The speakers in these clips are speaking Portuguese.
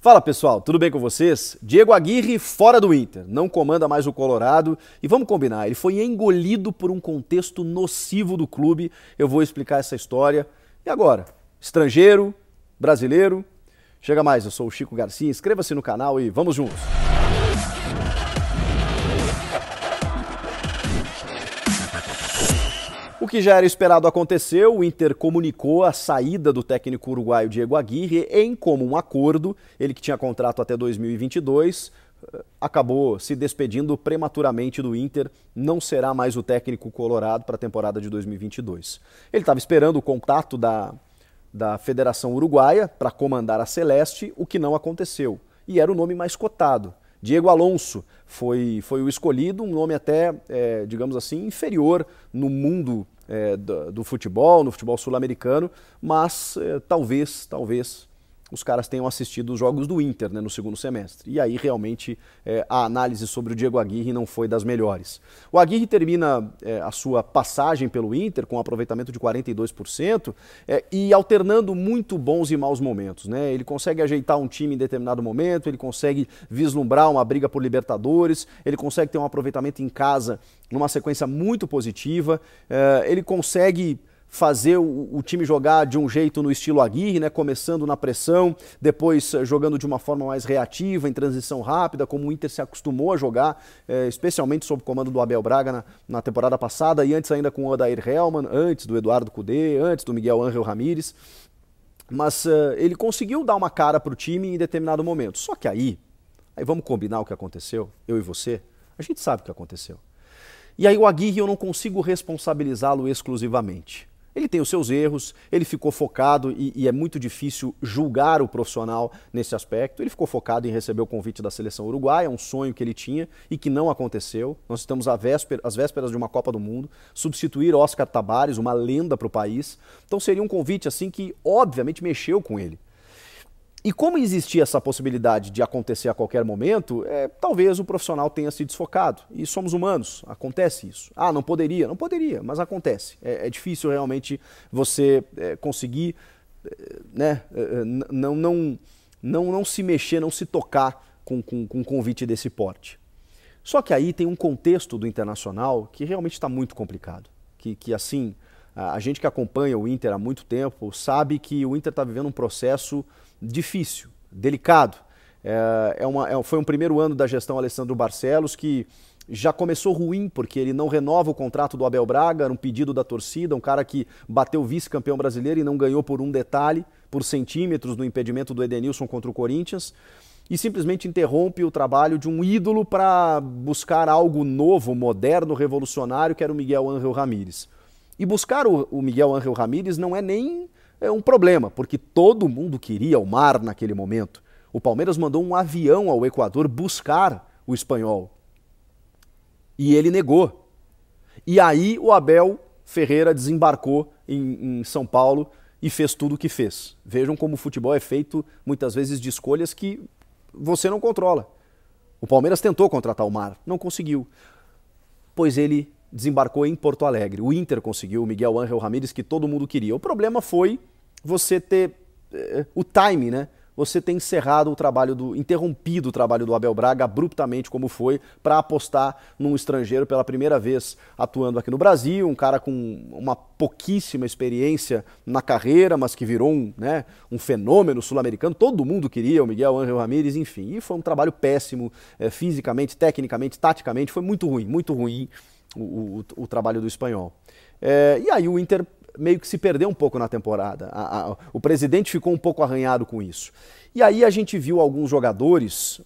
Fala pessoal, tudo bem com vocês? Diego Aguirre fora do Inter, não comanda mais o Colorado e vamos combinar, ele foi engolido por um contexto nocivo do clube, eu vou explicar essa história. E agora? Estrangeiro? Brasileiro? Chega mais, eu sou o Chico Garcia, inscreva-se no canal e vamos juntos! O que já era esperado aconteceu, o Inter comunicou a saída do técnico uruguaio Diego Aguirre em comum acordo, ele que tinha contrato até 2022, acabou se despedindo prematuramente do Inter, não será mais o técnico colorado para a temporada de 2022. Ele estava esperando o contato da Federação Uruguaia para comandar a Celeste, o que não aconteceu, e era o nome mais cotado. Diego Alonso foi o escolhido, um nome até, digamos assim, inferior no mundo do futebol, no futebol sul-americano, mas talvez os caras tenham assistido os jogos do Inter, né, no segundo semestre. E aí realmente a análise sobre o Diego Aguirre não foi das melhores. O Aguirre termina a sua passagem pelo Inter com um aproveitamento de 42% e alternando muito bons e maus momentos, né? Ele consegue ajeitar um time em determinado momento, ele consegue vislumbrar uma briga por Libertadores, ele consegue ter um aproveitamento em casa numa sequência muito positiva, ele consegue fazer o time jogar de um jeito no estilo Aguirre, né? Começando na pressão, depois jogando de uma forma mais reativa, em transição rápida, como o Inter se acostumou a jogar, especialmente sob o comando do Abel Braga na temporada passada, e antes ainda com o Odair Hellmann, antes do Eduardo Cudê, antes do Miguel Ángel Ramírez. Mas ele conseguiu dar uma cara para o time em determinado momento. Só que aí vamos combinar o que aconteceu, eu e você, a gente sabe o que aconteceu. E aí o Aguirre eu não consigo responsabilizá-lo exclusivamente. Ele tem os seus erros, ele ficou focado e é muito difícil julgar o profissional nesse aspecto. Ele ficou focado em receber o convite da seleção uruguaia, um sonho que ele tinha e que não aconteceu. Nós estamos às vésperas de uma Copa do Mundo, substituir Oscar Tabares, uma lenda para o país. Então seria um convite assim que obviamente mexeu com ele. E como existia essa possibilidade de acontecer a qualquer momento, talvez o profissional tenha se desfocado. E somos humanos, acontece isso. Ah, não poderia, mas acontece. É difícil realmente você conseguir não se mexer, não se tocar com um convite desse porte. Só que aí tem um contexto do Internacional que realmente está muito complicado. Que assim, a gente que acompanha o Inter há muito tempo sabe que o Inter está vivendo um processo difícil, delicado. Foi um primeiro ano da gestão Alessandro Barcelos que já começou ruim, porque ele não renova o contrato do Abel Braga, era um pedido da torcida, um cara que bateu vice-campeão brasileiro e não ganhou por um detalhe, por centímetros no impedimento do Edenilson contra o Corinthians, e simplesmente interrompe o trabalho de um ídolo para buscar algo novo, moderno, revolucionário, que era o Miguel Ángel Ramírez. E buscar o Miguel Ángel Ramírez não é nem um problema, porque todo mundo queria o mar naquele momento. O Palmeiras mandou um avião ao Equador buscar o espanhol. E ele negou. E aí o Abel Ferreira desembarcou em São Paulo e fez tudo o que fez. Vejam como o futebol é feito muitas vezes de escolhas que você não controla. O Palmeiras tentou contratar o Mar, não conseguiu. Pois ele desembarcou em Porto Alegre. O Inter conseguiu o Miguel Ángel Ramírez que todo mundo queria. O problema foi você ter o time, né? Você ter encerrado o trabalho interrompido o trabalho do Abel Braga abruptamente como foi, para apostar num estrangeiro pela primeira vez atuando aqui no Brasil, um cara com uma pouquíssima experiência na carreira, mas que virou um fenômeno sul-americano. Todo mundo queria o Miguel Ángel Ramírez, enfim. E foi um trabalho péssimo, fisicamente, tecnicamente, taticamente, foi muito ruim o trabalho do espanhol. E aí o Inter meio que se perdeu um pouco na temporada. O presidente ficou um pouco arranhado com isso. E aí a gente viu alguns jogadores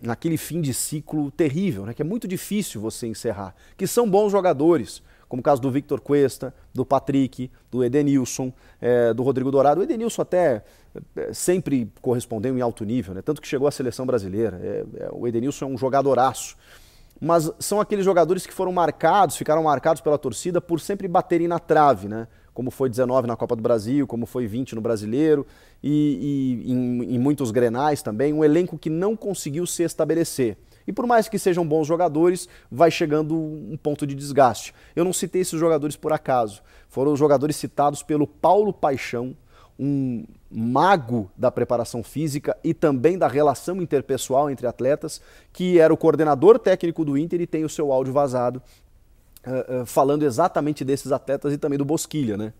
naquele fim de ciclo terrível, né, que é muito difícil você encerrar, que são bons jogadores, como o caso do Victor Cuesta, do Patrick, do Edenilson, do Rodrigo Dourado. O Edenilson até sempre correspondeu em alto nível, né, tanto que chegou à seleção brasileira. O Edenilson é um jogadoraço. Mas são aqueles jogadores que ficaram marcados pela torcida por sempre baterem na trave, né? Como foi 19 na Copa do Brasil, como foi 20 no Brasileiro e em muitos grenais também, um elenco que não conseguiu se estabelecer. E por mais que sejam bons jogadores, vai chegando um ponto de desgaste. Eu não citei esses jogadores por acaso, foram os jogadores citados pelo Paulo Paixão, um mago da preparação física e também da relação interpessoal entre atletas, que era o coordenador técnico do Inter e tem o seu áudio vazado falando exatamente desses atletas e também do Bosquilha, né?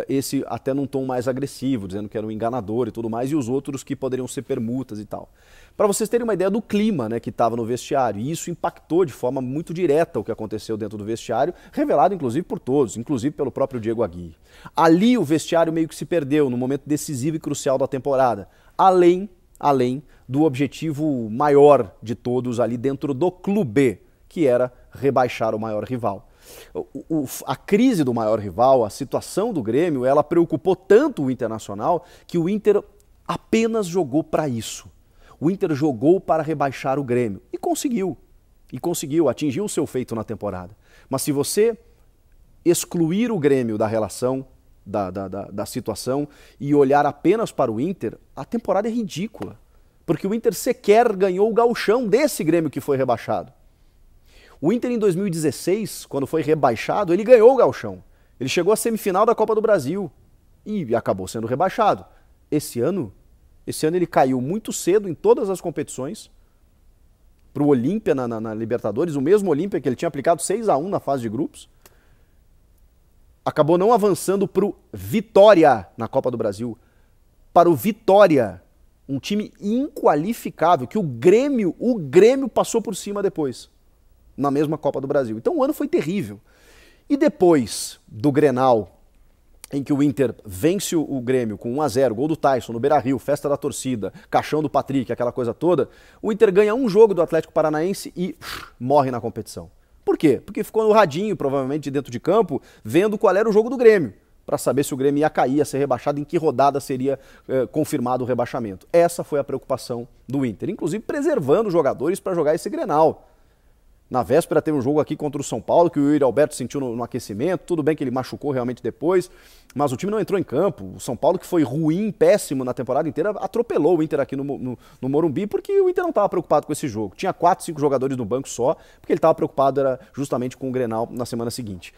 Esse até num tom mais agressivo, dizendo que era um enganador e tudo mais, e os outros que poderiam ser permutas e tal. Para vocês terem uma ideia do clima, né, que estava no vestiário, e isso impactou de forma muito direta o que aconteceu dentro do vestiário, revelado inclusive por todos, inclusive pelo próprio Diego Aguirre. Ali o vestiário meio que se perdeu no momento decisivo e crucial da temporada, além do objetivo maior de todos ali dentro do clube, que era rebaixar o maior rival. A crise do maior rival, a situação do Grêmio, ela preocupou tanto o Internacional que o Inter apenas jogou para isso. O Inter jogou para rebaixar o Grêmio e conseguiu. Atingiu o seu feito na temporada. Mas se você excluir o Grêmio da relação, da situação e olhar apenas para o Inter, a temporada é ridícula. Porque o Inter sequer ganhou o gauchão desse Grêmio que foi rebaixado. O Inter em 2016, quando foi rebaixado, ele ganhou o gauchão. Ele chegou à semifinal da Copa do Brasil e acabou sendo rebaixado. Esse ano ele caiu muito cedo em todas as competições. Para o Olímpia na Libertadores, o mesmo Olímpia que ele tinha aplicado 6-1 na fase de grupos. Acabou não avançando para o Vitória na Copa do Brasil. Para o Vitória, um time inqualificável, que o Grêmio passou por cima depois, na mesma Copa do Brasil. Então o ano foi terrível. E depois do Grenal, em que o Inter vence o Grêmio com 1-0, gol do Tyson no Beira-Rio, festa da torcida, caixão do Patrick, aquela coisa toda, o Inter ganha um jogo do Atlético Paranaense e morre na competição. Por quê? Porque ficou no radinho, provavelmente dentro de campo, vendo qual era o jogo do Grêmio, para saber se o Grêmio ia cair, ia ser rebaixado, em que rodada seria confirmado o rebaixamento. Essa foi a preocupação do Inter, inclusive preservando os jogadores para jogar esse Grenal. Na véspera teve um jogo aqui contra o São Paulo, que o Yuri Alberto sentiu no aquecimento, tudo bem que ele machucou realmente depois, mas o time não entrou em campo. O São Paulo, que foi ruim, péssimo na temporada inteira, atropelou o Inter aqui no Morumbi, porque o Inter não estava preocupado com esse jogo. Tinha 4, 5 jogadores no banco só, porque ele estava preocupado era justamente com o Grenal na semana seguinte.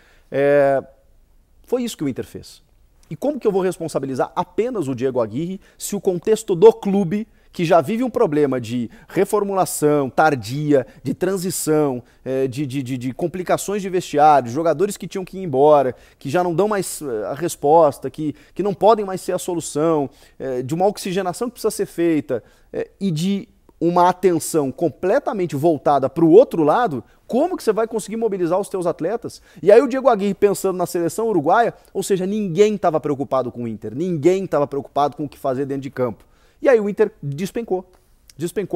Foi isso que o Inter fez. E como que eu vou responsabilizar apenas o Diego Aguirre se o contexto do clube, que já vive um problema de reformulação tardia, de transição, de complicações de vestiário, jogadores que tinham que ir embora, que já não dão mais a resposta, que não podem mais ser a solução, de uma oxigenação que precisa ser feita e de uma atenção completamente voltada para o outro lado, como que você vai conseguir mobilizar os teus atletas? E aí o Diego Aguirre pensando na seleção uruguaia, ou seja, ninguém estava preocupado com o Inter, ninguém estava preocupado com o que fazer dentro de campo. E aí o Inter despencou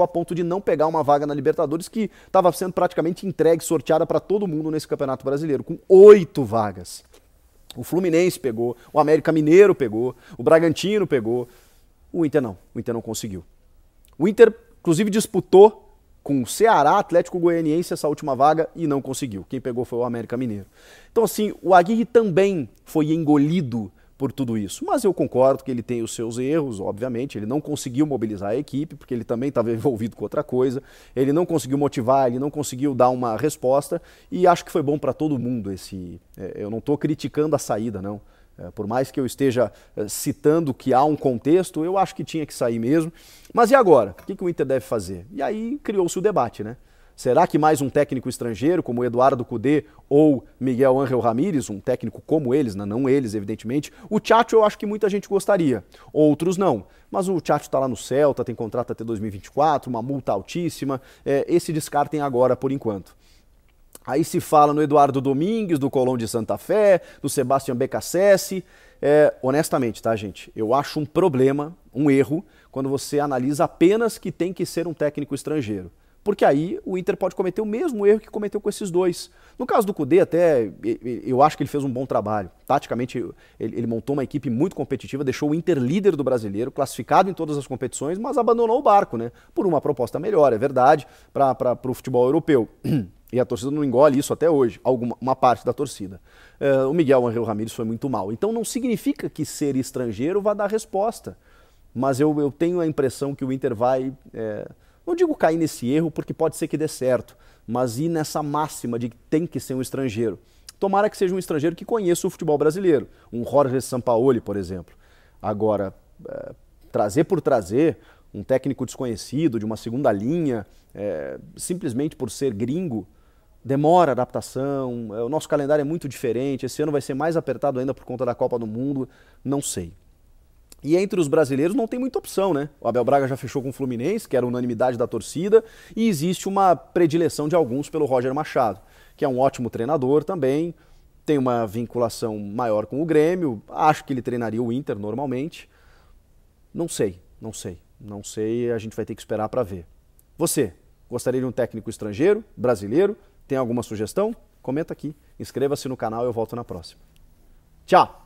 a ponto de não pegar uma vaga na Libertadores que estava sendo praticamente entregue, sorteada para todo mundo nesse Campeonato Brasileiro, com 8 vagas. O Fluminense pegou, o América Mineiro pegou, o Bragantino pegou, o Inter não conseguiu. O Inter, inclusive, disputou com o Ceará, Atlético Goianiense essa última vaga e não conseguiu. Quem pegou foi o América Mineiro. Então assim, o Aguirre também foi engolido por tudo isso. Mas eu concordo que ele tem os seus erros, obviamente, ele não conseguiu mobilizar a equipe, porque ele também estava envolvido com outra coisa, ele não conseguiu motivar, ele não conseguiu dar uma resposta, e acho que foi bom para todo mundo eu não estou criticando a saída, não. Por mais que eu esteja citando que há um contexto, eu acho que tinha que sair mesmo. Mas e agora? O que o Inter deve fazer? E aí criou-se o debate, né? Será que mais um técnico estrangeiro, como Eduardo Cudê ou Miguel Ángel Ramírez, um técnico como eles, não eles, evidentemente? O Tchatcho eu acho que muita gente gostaria, outros não. Mas o Tchatcho está lá no Celta, tem contrato até 2024, uma multa altíssima, esse descartem agora por enquanto. Aí se fala no Eduardo Domingues, do Colón de Santa Fé, do Sebastião Becassese. Honestamente, tá, gente? Eu acho um problema, um erro, quando você analisa apenas que tem que ser um técnico estrangeiro. Porque aí o Inter pode cometer o mesmo erro que cometeu com esses dois. No caso do Cudê, até, eu acho que ele fez um bom trabalho. Taticamente, ele montou uma equipe muito competitiva, deixou o Inter líder do Brasileiro, classificado em todas as competições, mas abandonou o barco, né? Por uma proposta melhor, é verdade, para o futebol europeu. E a torcida não engole isso até hoje, uma parte da torcida. O Miguel Ángel Ramírez foi muito mal. Então não significa que ser estrangeiro vá dar resposta. Mas eu tenho a impressão que o Inter vai... não digo cair nesse erro, porque pode ser que dê certo, mas ir nessa máxima de que tem que ser um estrangeiro. Tomara que seja um estrangeiro que conheça o futebol brasileiro, um Jorge Sampaoli, por exemplo. Agora, trazer por trazer um técnico desconhecido, de uma segunda linha, simplesmente por ser gringo, demora a adaptação, o nosso calendário é muito diferente, esse ano vai ser mais apertado ainda por conta da Copa do Mundo, não sei. E entre os brasileiros não tem muita opção, né? O Abel Braga já fechou com o Fluminense, que era unanimidade da torcida, e existe uma predileção de alguns pelo Roger Machado, que é um ótimo treinador também, tem uma vinculação maior com o Grêmio, acho que ele treinaria o Inter normalmente. Não sei, a gente vai ter que esperar para ver. Você, gostaria de um técnico estrangeiro, brasileiro? Tem alguma sugestão? Comenta aqui, inscreva-se no canal e eu volto na próxima. Tchau!